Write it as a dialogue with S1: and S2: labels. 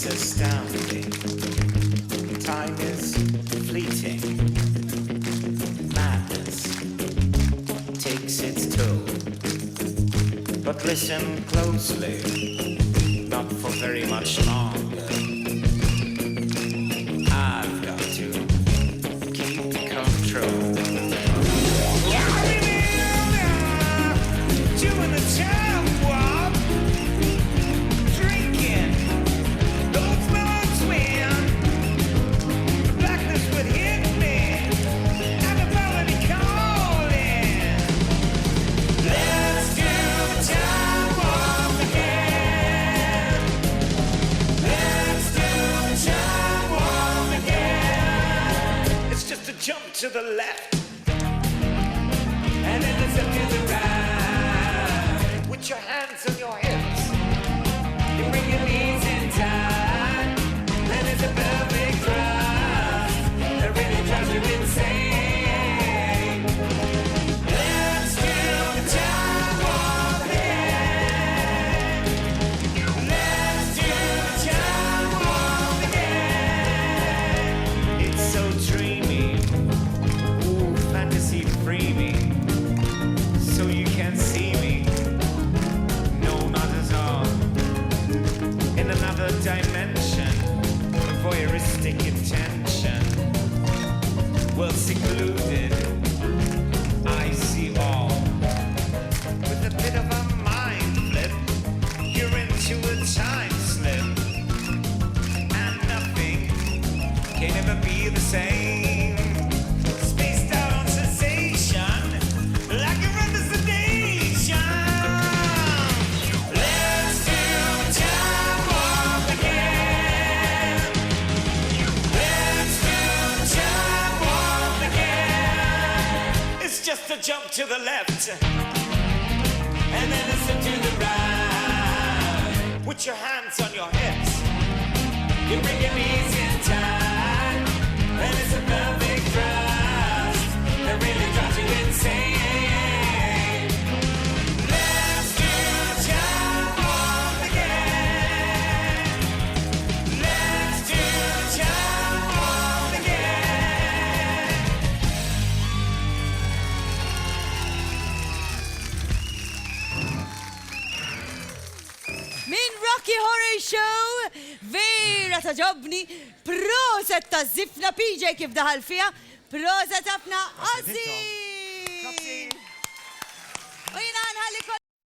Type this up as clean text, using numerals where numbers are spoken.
S1: It's astounding. Time is fleeting. Madness takes its toll. But listen closely, not for very much longer. I've got to keep control. Doing the time warp, drinking those melons when the blackness would hit me and the melody calling. Let's do the time warp again. Let's do the time warp again. It's just a jump to the left and then it's up to the right. Put your hands on your hips. You bring your knees in tight. Then it's a perfect thrust that really drives you insane. Let's do the time warp again. Let's do the time warp again. It's so dreamy. Ooh, fantasy free me. So you can see me. In another dimension, voyeuristic intention. Well secluded, I see all. With a bit of a mind flip, you're into a time slip. And nothing can ever be the same. Spaced out on sensation, like you're under sedation. Just a jump to the left, and then it's to the right. Put your hands on your hips. You bring your knees in tight, and it's a perfect thrust that really drives you insane. Let's do the time warp again. Let's do the time warp again.
S2: Min Rocky Horror Show, vera ta' ġobni, proset ta' zifna PJ kif daħal fija, proset ħafna Ozzy!